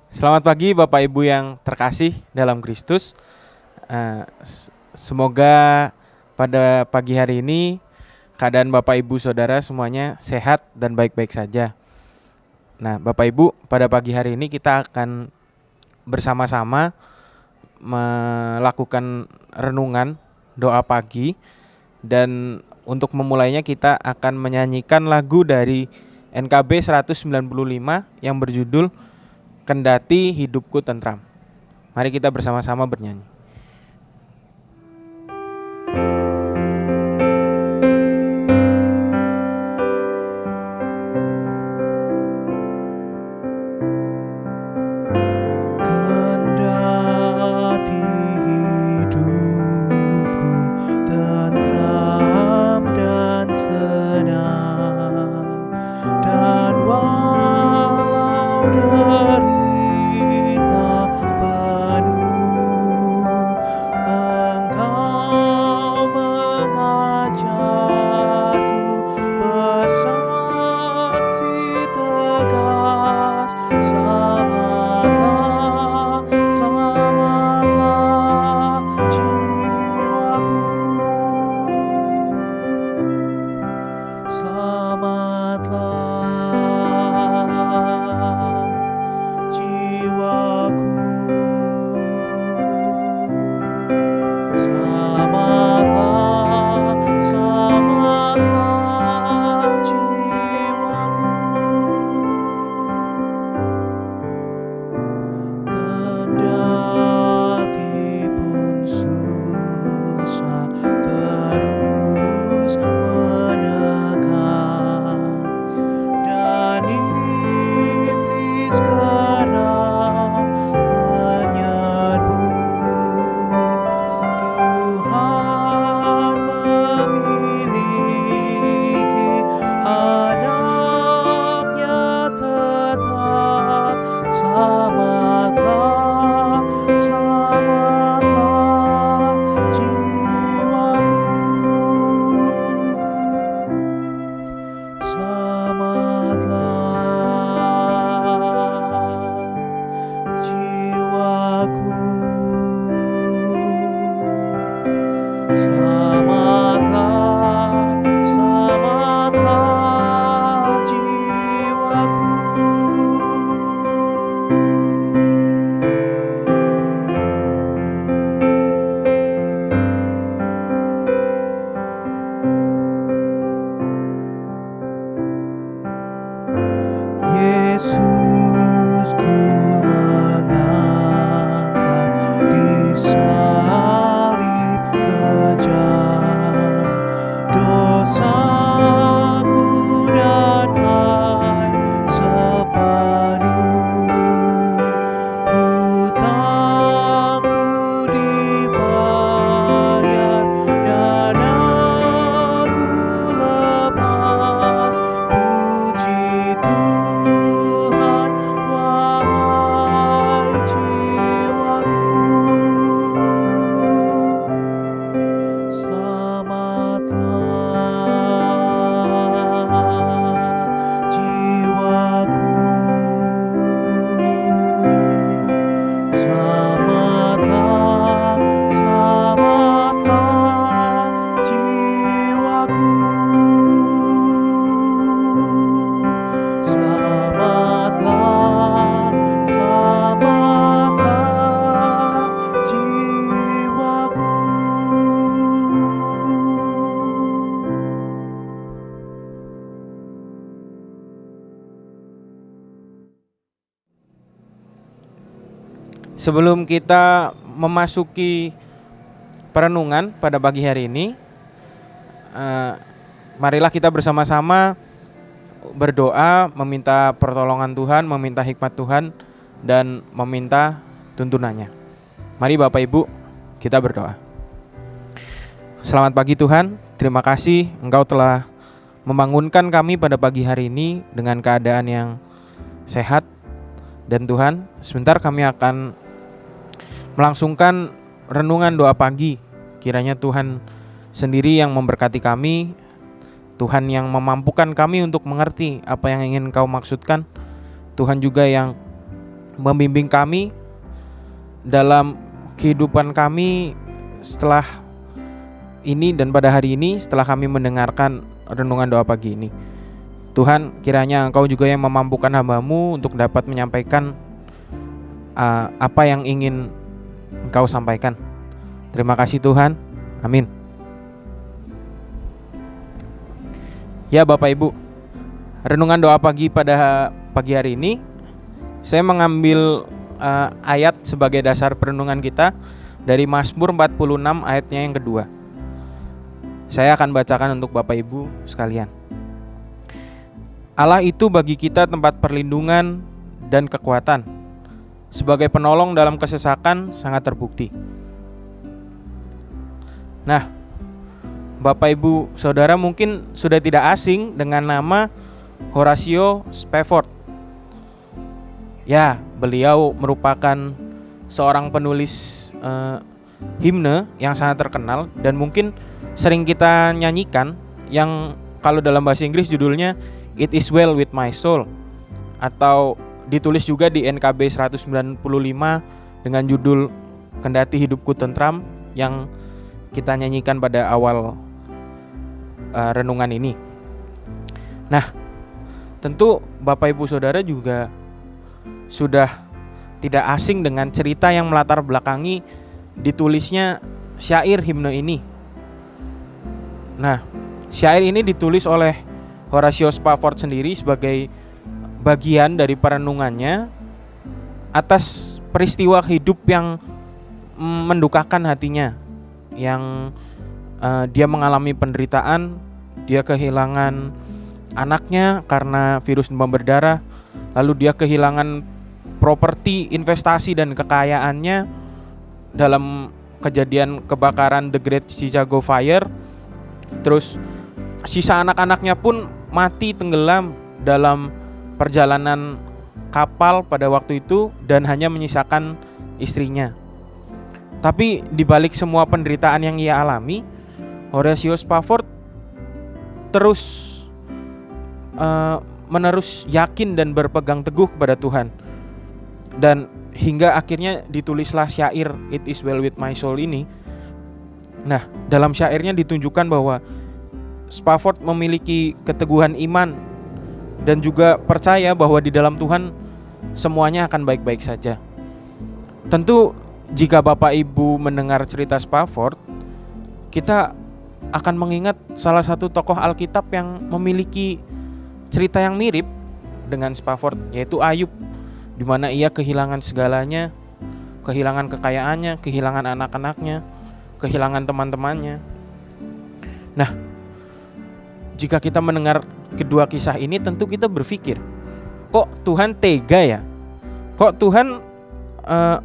Selamat pagi Bapak Ibu yang terkasih dalam Kristus. Semoga pada pagi hari ini keadaan Bapak Ibu Saudara semuanya sehat dan baik-baik saja. Nah, Bapak Ibu, pada pagi hari ini kita akan bersama-sama melakukan renungan doa pagi, dan untuk memulainya kita akan menyanyikan lagu dari NKB 195 yang berjudul Kendati Hidupku Tentram. Mari kita bersama-sama bernyanyi. Kendati hidupku tentram dan senang, dan walau derita penuh, Engkau mengajarku bersaksi tegas. Selamatlah, selamatlah jiwaku. Selamatlah jiwaku. Selamatlah, selamatlah jiwaku. Kendati pun susah terus menekan, dan iblis kerap menyerbu, Tuhan memiliki anaknya tetap. Selamatlah, selamatlah jiwaku. Selamatlah jiwaku. Selamatlah, selamatlah jiwaku. Yesus, ku mengangkat di salib kejam dosaku dan aib sepaduh. Hutangku dibayar dan aku lepas. Puji Tuhan, wahai jiwaku. Selamatlah jiwaku. Selamatlah, selamatlah jiwaku. Selamatlah, selamatlah jiwaku. Sebelum kita memasuki perenungan pada pagi hari ini, marilah kita bersama-sama berdoa, meminta pertolongan Tuhan, meminta hikmat Tuhan, dan meminta tuntunannya. Mari Bapak Ibu, kita berdoa. Selamat pagi Tuhan, terima kasih Engkau telah membangunkan kami pada pagi hari ini dengan keadaan yang sehat. Dan Tuhan, sebentar kami akan melangsungkan renungan doa pagi. Kiranya Tuhan sendiri yang memberkati kami, Tuhan yang memampukan kami untuk mengerti apa yang ingin Engkau maksudkan, Tuhan juga yang membimbing kami dalam kehidupan kami setelah ini dan pada hari ini setelah kami mendengarkan renungan doa pagi ini. Tuhan, kiranya Engkau juga yang memampukan hamba-Mu untuk dapat menyampaikan apa yang ingin Engkau sampaikan. Terima kasih Tuhan. Amin. Ya Bapak Ibu, renungan doa pagi pada pagi hari ini saya mengambil ayat sebagai dasar perenungan kita dari Mazmur 46 ayatnya yang kedua. Saya akan bacakan untuk Bapak Ibu sekalian. Allah itu bagi kita tempat perlindungan dan kekuatan, sebagai penolong dalam kesesakan sangat terbukti. Nah, Bapak Ibu Saudara mungkin sudah tidak asing dengan nama Horatio Spafford. Ya, beliau merupakan seorang penulis himne yang sangat terkenal dan mungkin sering kita nyanyikan, yang kalau dalam bahasa Inggris judulnya It Is Well With My Soul, atau ditulis juga di NKB 195 dengan judul Kendati Hidupku Tentram, yang kita nyanyikan pada awal renungan ini. Nah, tentu Bapak Ibu Saudara juga sudah tidak asing dengan cerita yang melatar belakangi ditulisnya syair himne ini. Nah, syair ini ditulis oleh Horatio Spafford sendiri sebagai bagian dari perenungannya atas peristiwa hidup yang mendukakan hatinya, yang dia mengalami penderitaan, dia kehilangan anaknya karena virus demam berdarah, lalu dia kehilangan properti, investasi dan kekayaannya dalam kejadian kebakaran The Great Chicago Fire. Terus sisa anak-anaknya pun mati tenggelam dalam perjalanan kapal pada waktu itu dan hanya menyisakan istrinya. Tapi di balik semua penderitaan yang ia alami, Horatio Spafford terus menerus yakin dan berpegang teguh kepada Tuhan. Dan hingga akhirnya ditulislah syair It Is Well With My Soul ini. Nah, dalam syairnya ditunjukkan bahwa Spafford memiliki keteguhan iman dan juga percaya bahwa di dalam Tuhan semuanya akan baik-baik saja. Tentu jika Bapak Ibu mendengar cerita Spafford, kita akan mengingat salah satu tokoh Alkitab yang memiliki cerita yang mirip dengan Spafford, yaitu Ayub, di mana ia kehilangan segalanya, kehilangan kekayaannya, kehilangan anak-anaknya, kehilangan teman-temannya. Nah, jika kita mendengar kedua kisah ini, tentu kita berpikir, kok Tuhan tega ya? Kok Tuhan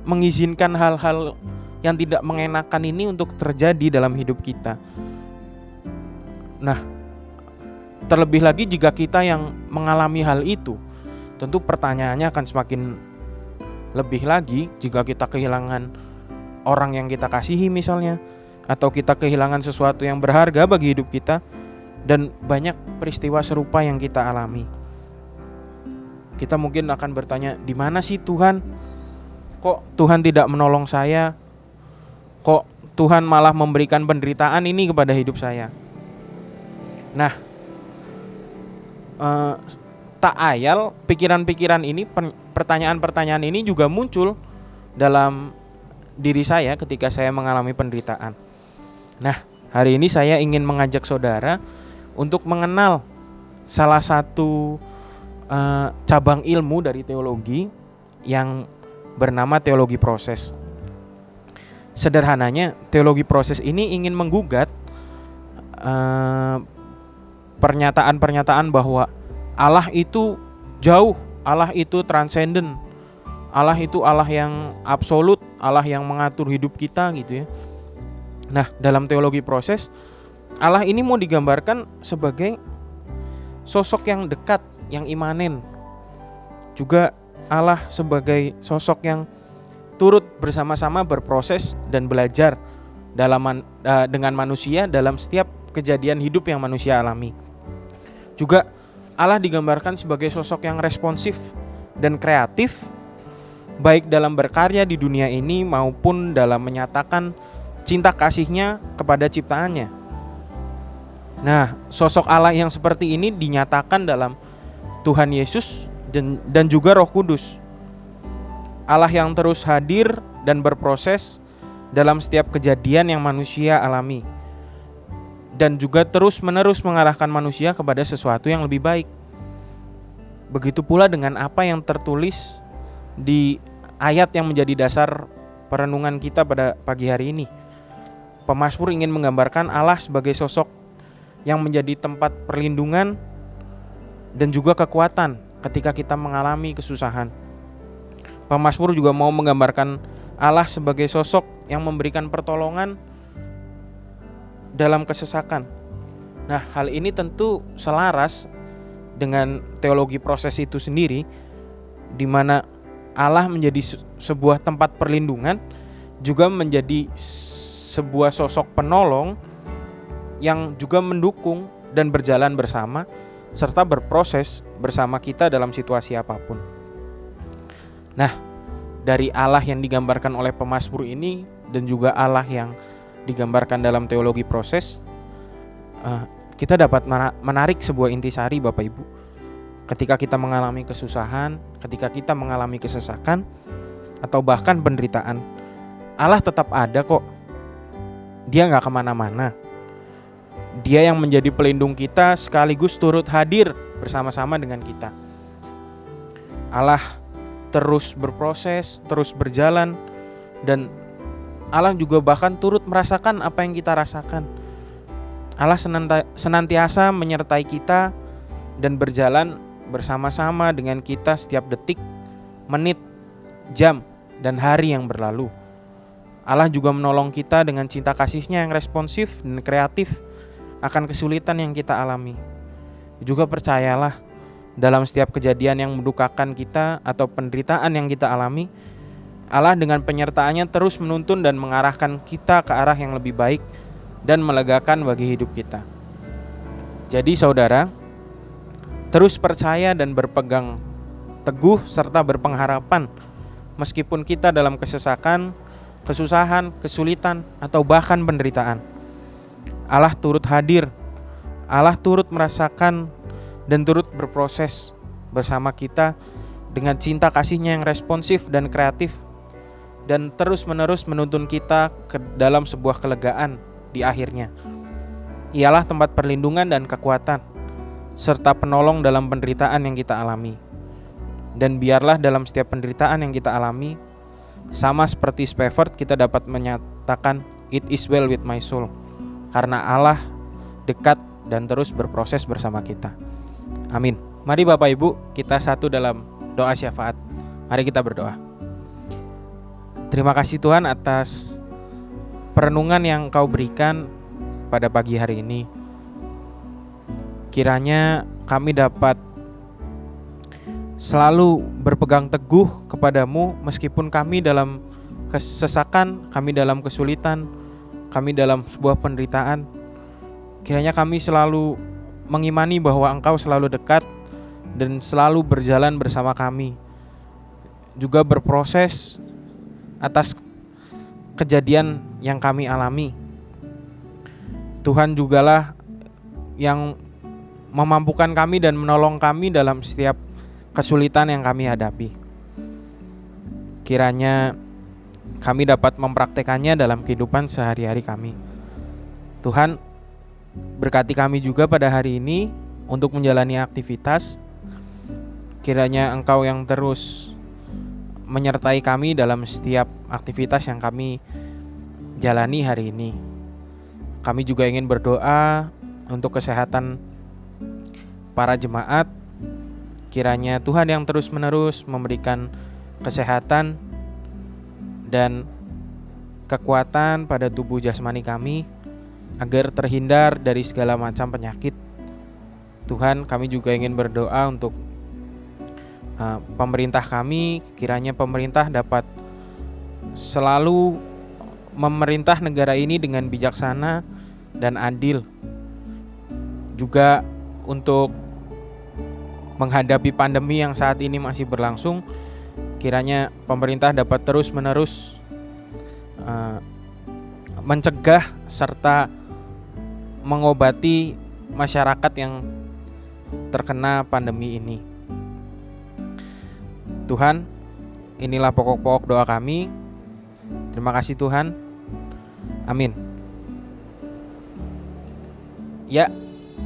mengizinkan hal-hal yang tidak mengenakan ini untuk terjadi dalam hidup kita? Nah, terlebih lagi jika kita yang mengalami hal itu, tentu pertanyaannya akan semakin lebih lagi jika kita kehilangan orang yang kita kasihi misalnya, atau kita kehilangan sesuatu yang berharga bagi hidup kita, dan banyak peristiwa serupa yang kita alami. Kita mungkin akan bertanya, di mana sih Tuhan? Kok Tuhan tidak menolong saya? Kok Tuhan malah memberikan penderitaan ini kepada hidup saya? Nah, tak ayal pikiran-pikiran ini, pertanyaan-pertanyaan ini juga muncul dalam diri saya ketika saya mengalami penderitaan. Nah, hari ini saya ingin mengajak saudara untuk mengenal salah satu cabang ilmu dari teologi yang bernama teologi proses. Sederhananya, teologi proses ini ingin menggugat pernyataan-pernyataan bahwa Allah itu jauh, Allah itu transenden, Allah itu Allah yang absolut, Allah yang mengatur hidup kita gitu ya. Nah, dalam teologi proses, Allah ini mau digambarkan sebagai sosok yang dekat, yang imanen. Juga Allah sebagai sosok yang turut bersama-sama berproses dan belajar dengan manusia dalam setiap kejadian hidup yang manusia alami. Juga Allah digambarkan sebagai sosok yang responsif dan kreatif baik dalam berkarya di dunia ini maupun dalam menyatakan cinta kasih-Nya kepada ciptaannya. Nah, sosok Allah yang seperti ini dinyatakan dalam Tuhan Yesus dan juga Roh Kudus. Allah yang terus hadir dan berproses dalam setiap kejadian yang manusia alami, dan juga terus-menerus mengarahkan manusia kepada sesuatu yang lebih baik. Begitu pula dengan apa yang tertulis di ayat yang menjadi dasar perenungan kita pada pagi hari ini. Pemazmur ingin menggambarkan Allah sebagai sosok yang menjadi tempat perlindungan dan juga kekuatan ketika kita mengalami kesusahan. Pemazmur juga mau menggambarkan Allah sebagai sosok yang memberikan pertolongan dalam kesesakan. Nah, hal ini tentu selaras dengan teologi proses itu sendiri, di mana Allah menjadi sebuah tempat perlindungan, juga menjadi sebuah sosok penolong yang juga mendukung dan berjalan bersama serta berproses bersama kita dalam situasi apapun. Nah, dari Allah yang digambarkan oleh pemazmur ini dan juga Allah yang digambarkan dalam teologi proses, kita dapat menarik sebuah intisari, Bapak Ibu. Ketika kita mengalami kesusahan, ketika kita mengalami kesesakan atau bahkan penderitaan, Allah tetap ada kok. Dia gak kemana-mana. Dia yang menjadi pelindung kita sekaligus turut hadir bersama-sama dengan kita. Allah terus berproses, terus berjalan, dan Allah juga bahkan turut merasakan apa yang kita rasakan. Allah senantiasa menyertai kita dan berjalan bersama-sama dengan kita setiap detik, menit, jam, dan hari yang berlalu. Allah juga menolong kita dengan cinta kasih-Nya yang responsif dan kreatif akan kesulitan yang kita alami. Juga percayalah, dalam setiap kejadian yang mendukakan kita atau penderitaan yang kita alami, Allah dengan penyertaannya terus menuntun dan mengarahkan kita ke arah yang lebih baik dan melegakan bagi hidup kita. Jadi saudara, terus percaya dan berpegang teguh serta berpengharapan meskipun kita dalam kesesakan, kesusahan, kesulitan, atau bahkan penderitaan. Allah turut hadir, Allah turut merasakan dan turut berproses bersama kita dengan cinta kasih-Nya yang responsif dan kreatif, dan terus-menerus menuntun kita ke dalam sebuah kelegaan di akhirnya. Ialah tempat perlindungan dan kekuatan, serta penolong dalam penderitaan yang kita alami. Dan biarlah dalam setiap penderitaan yang kita alami, sama seperti Spafford, kita dapat menyatakan, "It is well with my soul." Karena Allah dekat dan terus berproses bersama kita. Amin. Mari Bapak Ibu, kita satu dalam doa syafaat. Mari kita berdoa. Terima kasih Tuhan atas perenungan yang Kau berikan pada pagi hari ini. Kiranya kami dapat selalu berpegang teguh kepadamu meskipun kami dalam kesesakan, kami dalam kesulitan, kami dalam sebuah penderitaan. Kiranya kami selalu mengimani bahwa Engkau selalu dekat dan selalu berjalan bersama kami, juga berproses atas kejadian yang kami alami. Tuhan jugalah yang memampukan kami dan menolong kami dalam setiap kesulitan yang kami hadapi. Kiranya kami dapat mempraktekannya dalam kehidupan sehari-hari kami. Tuhan, berkati kami juga pada hari ini untuk menjalani aktivitas. Kiranya Engkau yang terus menyertai kami dalam setiap aktivitas yang kami jalani hari ini. Kami juga ingin berdoa untuk kesehatan para jemaat. Kiranya Tuhan yang terus-menerus memberikan kesehatan dan kekuatan pada tubuh jasmani kami agar terhindar dari segala macam penyakit. Tuhan, kami juga ingin berdoa untuk pemerintah kami. Kiranya pemerintah dapat selalu memerintah negara ini dengan bijaksana dan adil. Juga untuk menghadapi pandemi yang saat ini masih berlangsung, Kiranya pemerintah dapat terus-menerus mencegah serta mengobati masyarakat yang terkena pandemi ini. Tuhan, inilah pokok-pokok doa kami. Terima kasih Tuhan. Amin. Ya,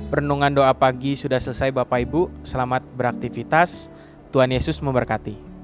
renungan doa pagi sudah selesai Bapak Ibu. Selamat beraktivitas. Tuhan Yesus memberkati.